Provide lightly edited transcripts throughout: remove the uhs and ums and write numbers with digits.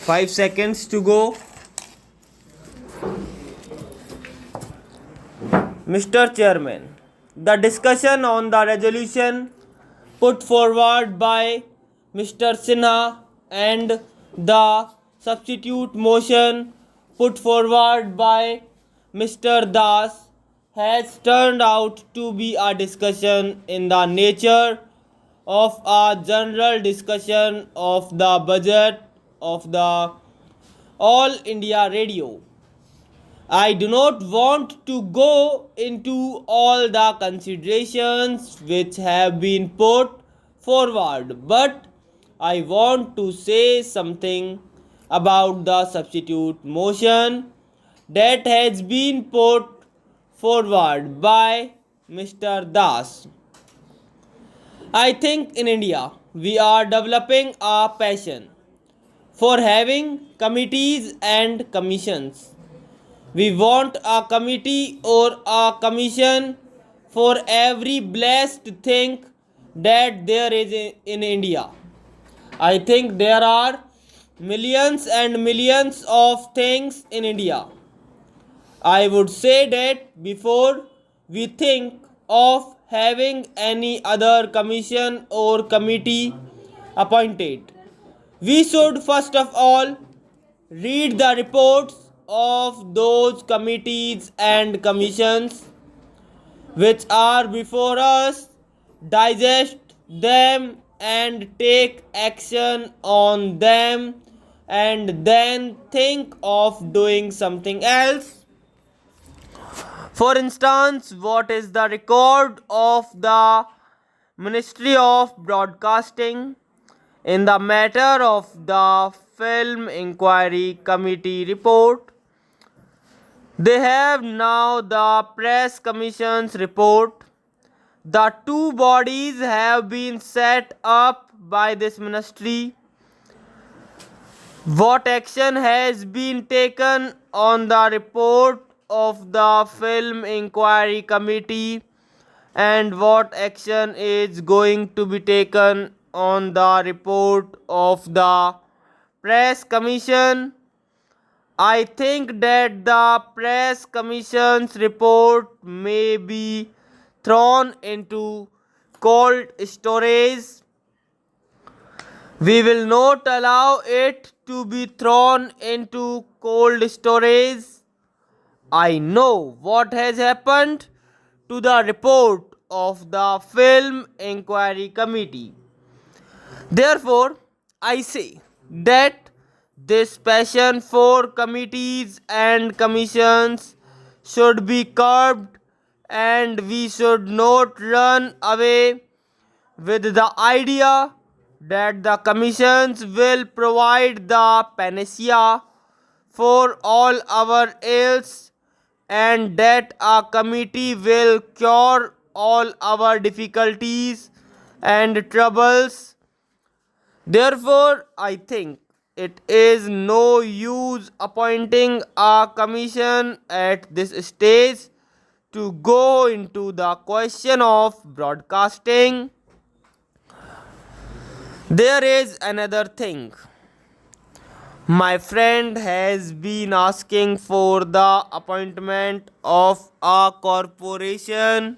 5 seconds to go. Mr. Chairman, the discussion on the resolution put forward by Mr. Sinha and the substitute motion put forward by Mr. Das has turned out to be a discussion in the nature of a general discussion of the budget of the All India Radio. I do not want to go into all the considerations which have been put forward, but I want to say something about the substitute motion that has been put forward by Mr. Das. I think in India we are developing a passion for having committees and commissions. We want a committee or a commission for every blessed thing that there is in India. I think there are millions and millions of things in India. I would say that before we think of having any other commission or committee appointed, we should first of all read the reports of those committees and commissions which are before us, digest them and take action on them, and then think of doing something else. For instance, what is the record of the Ministry of Broadcasting in the matter of the Film Inquiry Committee report? They have now the Press Commission's report. The two bodies have been set up by this ministry. What action has been taken on the report of the Film Inquiry Committee, and what action is going to be taken on the report of the Press Commission? I think that the Press Commission's report may be thrown into cold storage. We will not allow it to be thrown into cold storage. I know what has happened to the report of the Film Inquiry Committee. Therefore, I say that this passion for committees and commissions should be curbed, and we should not run away with the idea that the commissions will provide the panacea for all our ills, and that a committee will cure all our difficulties and troubles. Therefore, I think it is no use appointing a commission at this stage to go into the question of broadcasting. There is another thing. My friend has been asking for the appointment of a corporation.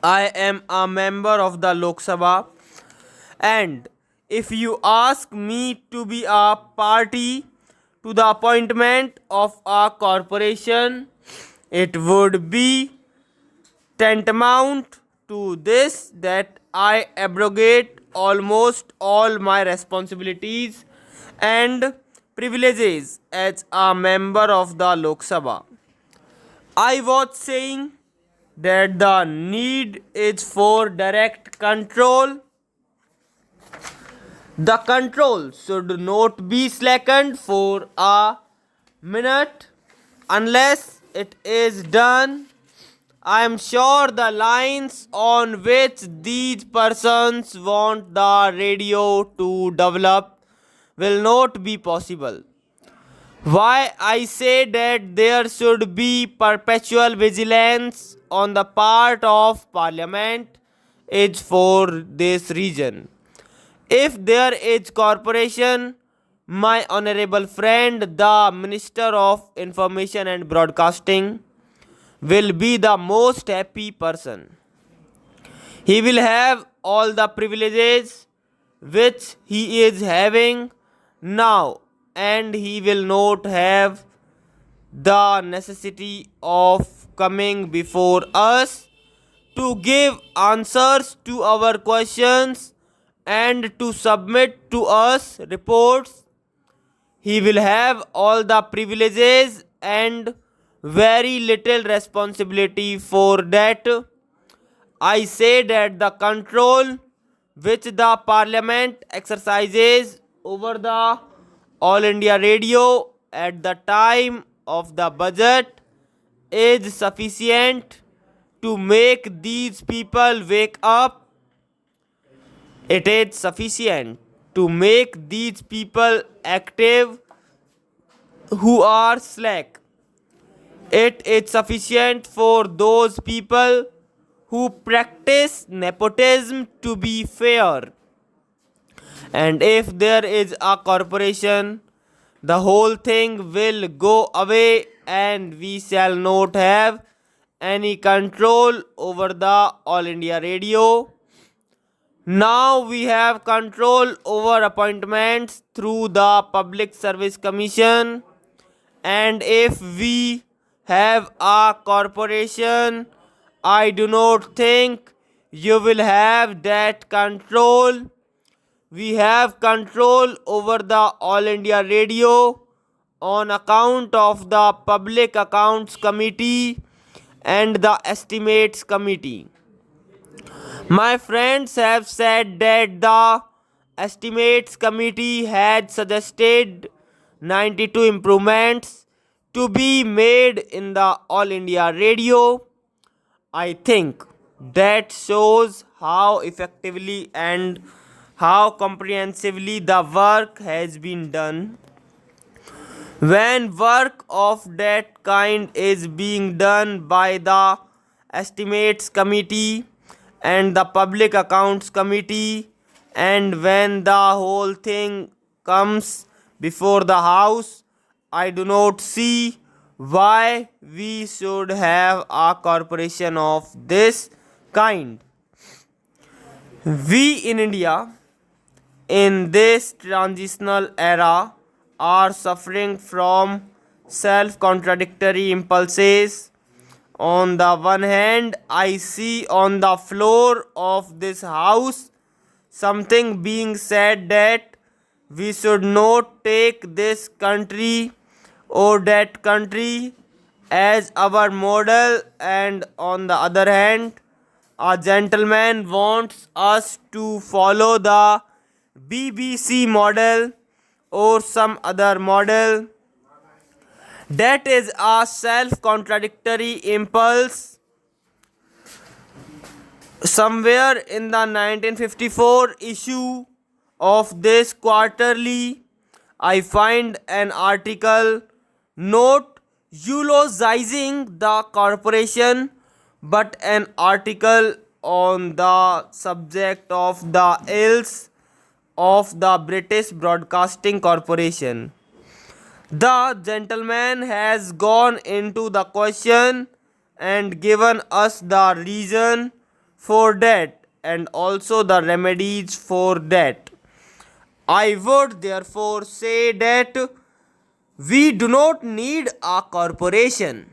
I am a member of the Lok Sabha, and if you ask me to be a party to the appointment of a corporation, it would be tantamount to this that I abrogate almost all my responsibilities and privileges as a member of the Lok Sabha. I was saying that the need is for direct control. The control should not be slackened for a minute unless it is done. I am sure the lines on which these persons want the radio to develop will not be possible. Why I say that there should be perpetual vigilance on the part of Parliament is for this reason. If there is corporation, my honorable friend, the Minister of Information and Broadcasting, will be the most happy person. He will have all the privileges which he is having now, and he will not have the necessity of coming before us to give answers to our questions and to submit to us reports. He will have all the privileges and very little responsibility for that. I say that the control which the parliament exercises over the All India Radio at the time of the budget is sufficient to make these people wake up. It is sufficient to make these people active who are slack. It is sufficient for those people who practice nepotism to be fair. And if there is a corporation, the whole thing will go away and we shall not have any control over the All India Radio. Now we have control over appointments through the Public Service Commission, and if we have a corporation, I do not think you will have that control. We have control over the All India Radio on account of the Public Accounts Committee and the Estimates Committee. My friends have said that the Estimates Committee had suggested 92 improvements to be made in the All India Radio. I think that shows how effectively and how comprehensively the work has been done. When work of that kind is being done by the Estimates Committee and the Public Accounts Committee, and when the whole thing comes before the House, I do not see why we should have a corporation of this kind. We in India, in this transitional era, are suffering from self-contradictory impulses. On the one hand, I see on the floor of this house something being said that we should not take this country or that country as our model, and on the other hand, a gentleman wants us to follow the BBC model or some other model. That is a self-contradictory impulse. Somewhere in the 1954 issue of this quarterly, I find an article not eulogizing the corporation but an article on the subject of the ills of the British Broadcasting Corporation. The gentleman has gone into the question and given us the reason for that and also the remedies for that. I would therefore say that we do not need a corporation.